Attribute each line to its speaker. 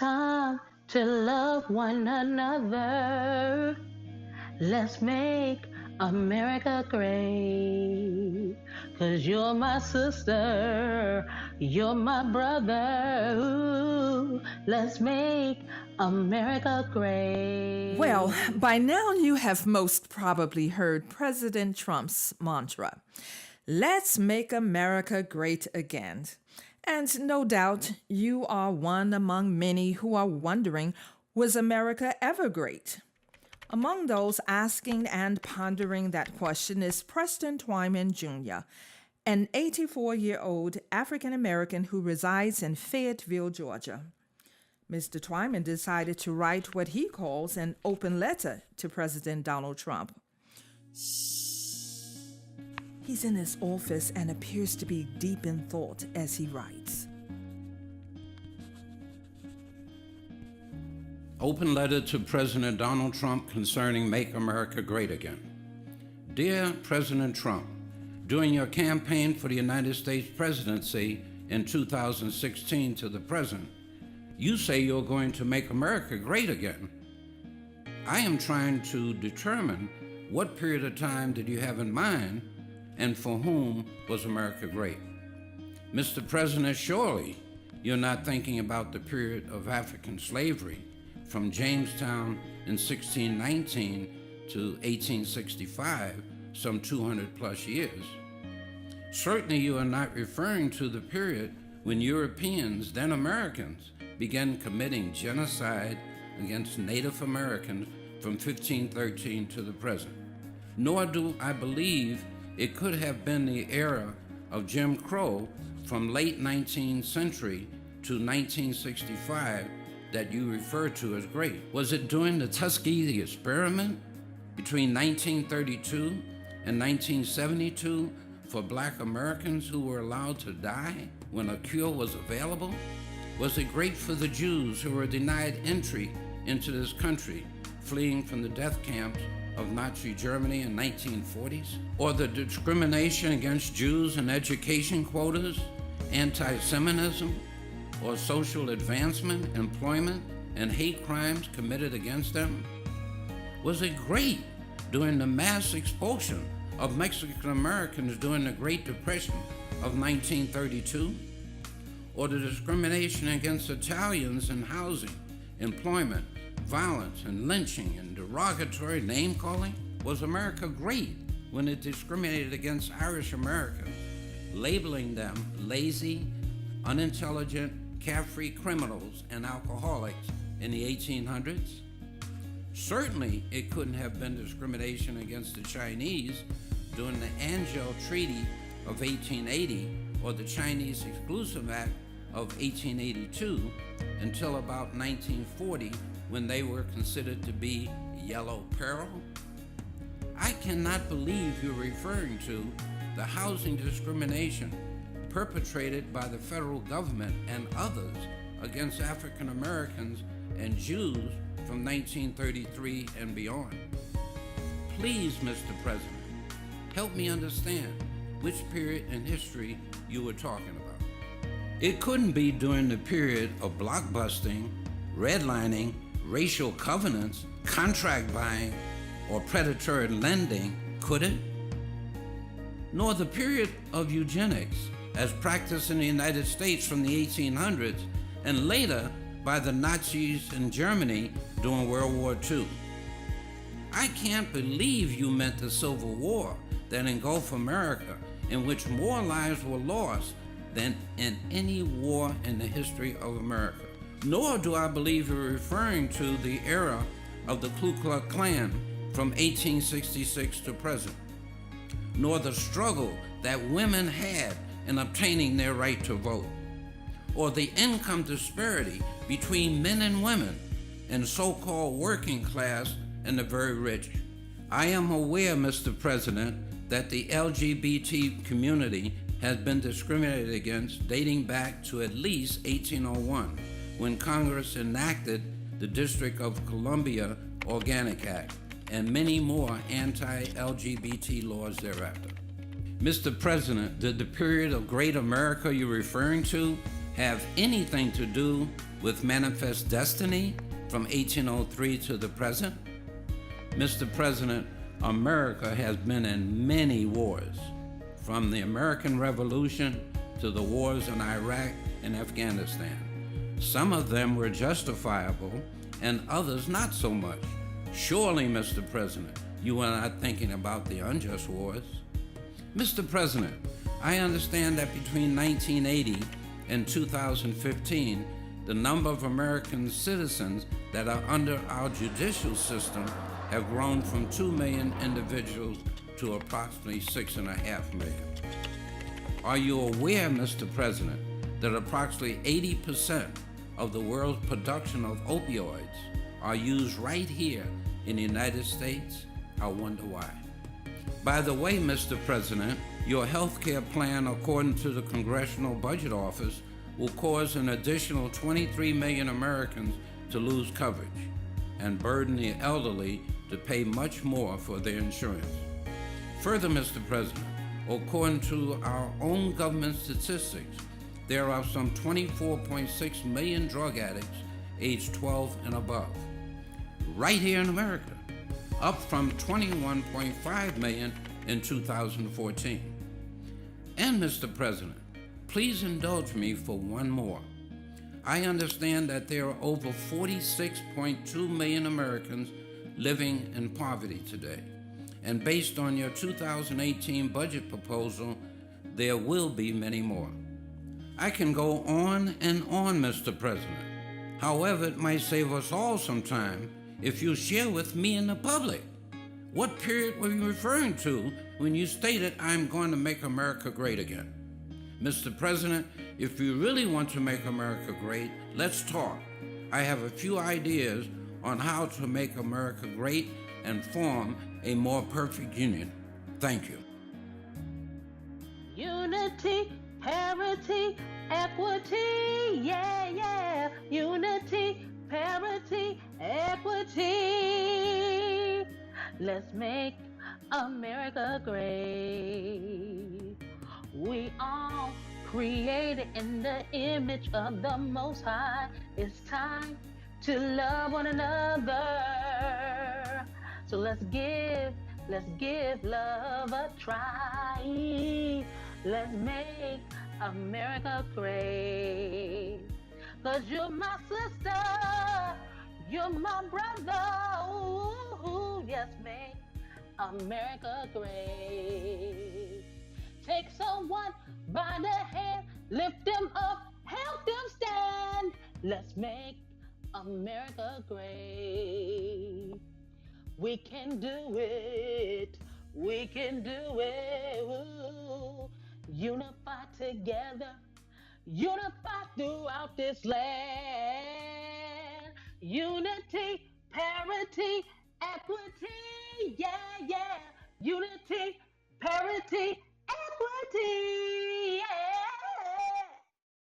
Speaker 1: time to love one another. Let's make America great. 'Cause you're my sister, you're my brother. Ooh, let's make America great.
Speaker 2: Well, by now you have most probably heard President Trump's mantra, "Let's make America great again." And no doubt you are one among many who are wondering, was America ever great? Among those asking and pondering that question is Preston Twyman Jr., an 84-year-old African American who resides in Fayetteville, Georgia. Mr. Twyman decided to write what he calls an open letter to President Donald Trump. He's in his office and appears to be deep in thought as he writes.
Speaker 3: Open letter to President Donald Trump concerning Make America Great Again. Dear President Trump, during your campaign for the United States presidency in 2016 to the present, you say you're going to make America great again. I am trying to determine what period of time did you have in mind and for whom was America great? Mr. President, surely you're not thinking about the period of African slavery from Jamestown in 1619 to 1865, some 200 plus years. Certainly you are not referring to the period when Europeans, then Americans, began committing genocide against Native Americans from 1513 to the present. Nor do I believe it could have been the era of Jim Crow from late 19th century to 1965 that you refer to as great. Was it during the Tuskegee experiment between 1932 and 1972 for Black Americans who were allowed to die when a cure was available? Was it great for the Jews who were denied entry into this country, fleeing from the death camps of Nazi Germany in 1940s? Or the discrimination against Jews in education quotas, anti-Semitism, or social advancement, employment, and hate crimes committed against them? Was it great during the mass expulsion of Mexican Americans during the Great Depression of 1932? Or the discrimination against Italians in housing, employment, violence, and lynching, and derogatory name-calling? Was America great when it discriminated against Irish Americans, labeling them lazy, unintelligent, carefree criminals and alcoholics in the 1800s? Certainly, it couldn't have been discrimination against the Chinese during the Angel Treaty of 1880 or the Chinese Exclusive Act of 1882 until about 1940 when they were considered to be yellow peril. I cannot believe you're referring to the housing discrimination perpetrated by the federal government and others against African Americans and Jews from 1933 and beyond. Please, Mr. President, help me understand which period in history you were talking about. It couldn't be during the period of blockbusting, redlining, racial covenants, contract buying, or predatory lending, could it? Nor the period of eugenics, as practiced in the United States from the 1800s and later by the Nazis in Germany during World War II. I can't believe you meant the Civil War that engulfed America, in which more lives were lost than in any war in the history of America. Nor do I believe you're referring to the era of the Ku Klux Klan from 1866 to present, nor the struggle that women had in obtaining their right to vote, or the income disparity between men and women and so-called working class and the very rich. I am aware, Mr. President, that the LGBT community has been discriminated against dating back to at least 1801, when Congress enacted the District of Columbia Organic Act and many more anti-LGBT laws thereafter. Mr. President, did the period of Great America you're referring to have anything to do with manifest destiny from 1803 to the present? Mr. President, America has been in many wars, from the American Revolution to the wars in Iraq and Afghanistan. Some of them were justifiable and others not so much. Surely, Mr. President, you are not thinking about the unjust wars. Mr. President, I understand that between 1980 and 2015, the number of American citizens that are under our judicial system have grown from 2 million individuals to approximately 6.5 million. Are you aware, Mr. President, that approximately 80% of the world's production of opioids are used right here in the United States? I wonder why. By the way, Mr. President, your health care plan, according to the Congressional Budget Office, will cause an additional 23 million Americans to lose coverage and burden the elderly to pay much more for their insurance. Further, Mr. President, according to our own government statistics, there are some 24.6 million drug addicts aged 12 and above, right here in America, up from 21.5 million in 2014. And Mr. President, please indulge me for one more. I understand that there are over 46.2 million Americans living in poverty today. And based on your 2018 budget proposal, there will be many more. I can go on and on, Mr. President. However, it might save us all some time if you share with me and the public what period were you referring to when you stated, "I'm going to make America great again." Mr. President, if you really want to make America great, let's talk. I have a few ideas on how to make America great and form a more perfect union. Thank you.
Speaker 1: Unity, parity, equity, yeah, yeah. Unity, parity, equity. Let's make America great. We all created in the image of the Most High. It's time to love one another. So let's give love a try. Let's make America great. 'Cause you're my sister, you're my brother. Ooh, yes, make America great. Take someone by the hand, lift them up, help them stand. Let's make America great. We can do it. We can do it. Ooh. Unify together. Unify throughout this land. Unity, parity, equity. Yeah,